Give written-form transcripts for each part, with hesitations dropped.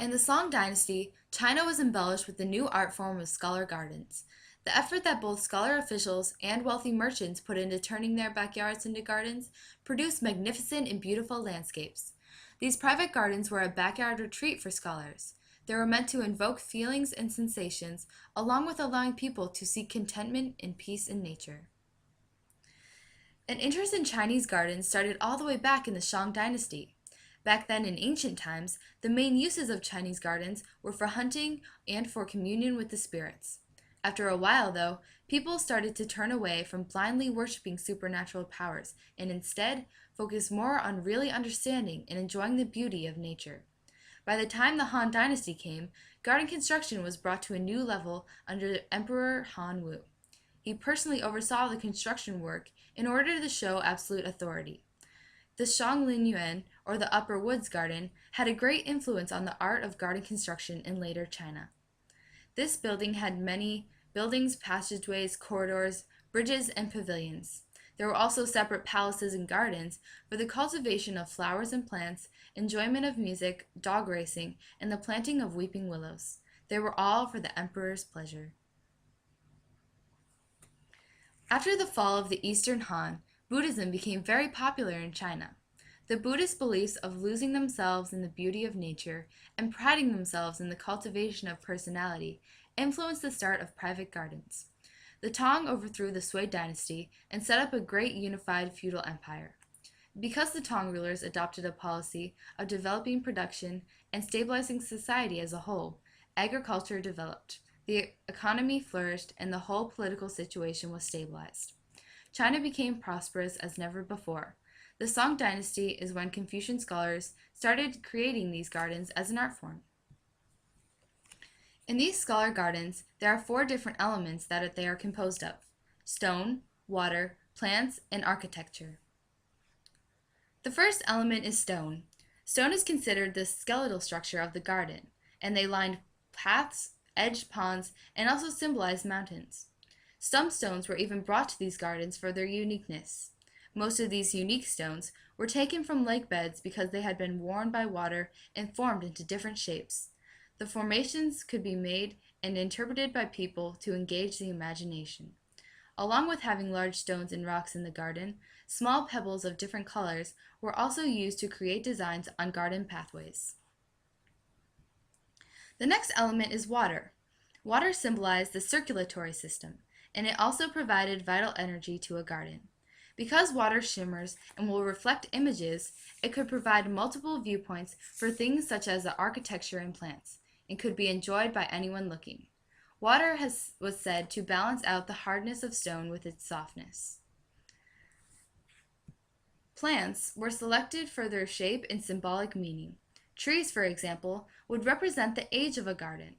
In the Song dynasty, China was embellished with the new art form of scholar gardens. The effort that both scholar officials and wealthy merchants put into turning their backyards into gardens produced magnificent and beautiful landscapes. These private gardens were a backyard retreat for scholars. They were meant to invoke feelings and sensations, along with allowing people to seek contentment and peace in nature. An interest in Chinese gardens started all the way back in the Shang dynasty. Back then, in ancient times, the main uses of Chinese gardens were for hunting and for communion with the spirits. After a while, though, people started to turn away from blindly worshiping supernatural powers and instead focus more on really understanding and enjoying the beauty of nature. By the time the Han Dynasty came, garden construction was brought to a new level under Emperor Han Wu. He personally oversaw the construction work in order to show absolute authority. The Shanglingyuan, or the Upper Woods Garden, had a great influence on the art of garden construction in later China. This building had many buildings, passageways, corridors, bridges, and pavilions. There were also separate palaces and gardens for the cultivation of flowers and plants, enjoyment of music, dog racing, and the planting of weeping willows. They were all for the emperor's pleasure. After the fall of the Eastern Han, Buddhism became very popular in China. The Buddhist beliefs of losing themselves in the beauty of nature and priding themselves in the cultivation of personality influenced the start of private gardens. The Tang overthrew the Sui dynasty and set up a great unified feudal empire. Because the Tang rulers adopted a policy of developing production and stabilizing society as a whole, agriculture developed. The economy flourished and the whole political situation was stabilized. China became prosperous as never before. The Song dynasty is when Confucian scholars started creating these gardens as an art form. In these scholar gardens, there are four different elements that they are composed of: stone, water, plants, and architecture. The first element is stone. Stone is considered the skeletal structure of the garden, and they lined paths, edged ponds, and also symbolized mountains. Some stones were even brought to these gardens for their uniqueness. Most of these unique stones were taken from lake beds because they had been worn by water and formed into different shapes. The formations could be made and interpreted by people to engage the imagination. Along with having large stones and rocks in the garden, small pebbles of different colors were also used to create designs on garden pathways. The next element is water. Water symbolized the circulatory system, and it also provided vital energy to a garden. Because water shimmers and will reflect images, it could provide multiple viewpoints for things such as the architecture and plants, and could be enjoyed by anyone looking. Water was said to balance out the hardness of stone with its softness. Plants were selected for their shape and symbolic meaning. Trees, for example, would represent the age of a garden.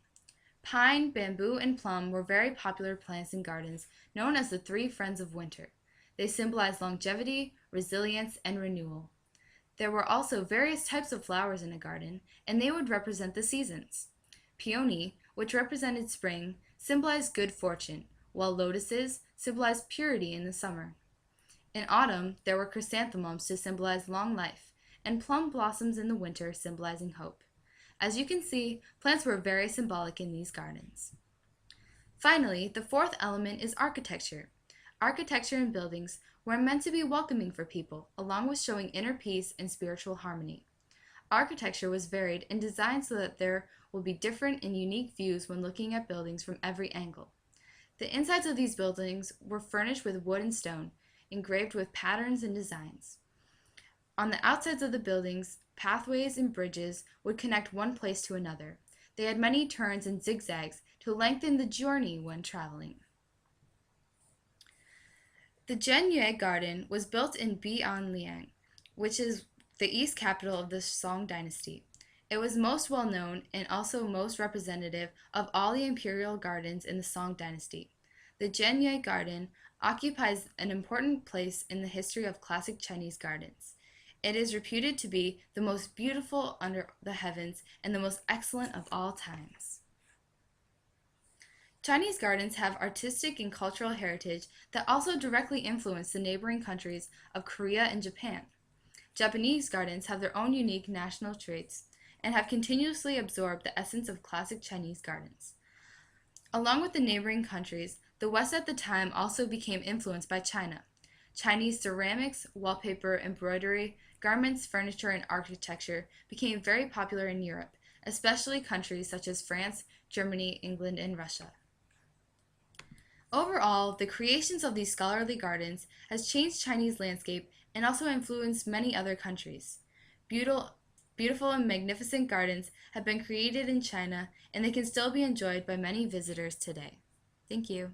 Pine, bamboo, and plum were very popular plants in gardens known as the three friends of winter. They symbolized longevity, resilience, and renewal. There were also various types of flowers in a garden, and they would represent the seasons. Peony, which represented spring, symbolized good fortune, while lotuses symbolized purity in the summer. In autumn, there were chrysanthemums to symbolize long life, and plum blossoms in the winter symbolizing hope. As you can see, plants were very symbolic in these gardens. Finally, the fourth element is architecture. Architecture and buildings were meant to be welcoming for people, along with showing inner peace and spiritual harmony. Architecture was varied and designed so that there will be different and unique views when looking at buildings from every angle. The insides of these buildings were furnished with wood and stone, engraved with patterns and designs. On the outsides of the buildings, pathways and bridges would connect one place to another. They had many turns and zigzags to lengthen the journey when traveling. The Zhenyue Garden was built in Bianliang, which is the east capital of the Song dynasty. It was most well known and also most representative of all the imperial gardens in the Song dynasty. The Zhenyue Garden occupies an important place in the history of classic Chinese gardens. It is reputed to be the most beautiful under the heavens and the most excellent of all times. Chinese gardens have artistic and cultural heritage that also directly influence the neighboring countries of Korea and Japan. Japanese gardens have their own unique national traits, and have continuously absorbed the essence of classic Chinese gardens. Along with the neighboring countries, the West at the time also became influenced by China. Chinese ceramics, wallpaper, embroidery, garments, furniture, and architecture became very popular in Europe, especially countries such as France, Germany, England, and Russia. Overall, the creations of these scholarly gardens has changed Chinese landscape and also influenced many other countries. Beautiful, beautiful and magnificent gardens have been created in China and they can still be enjoyed by many visitors today. Thank you.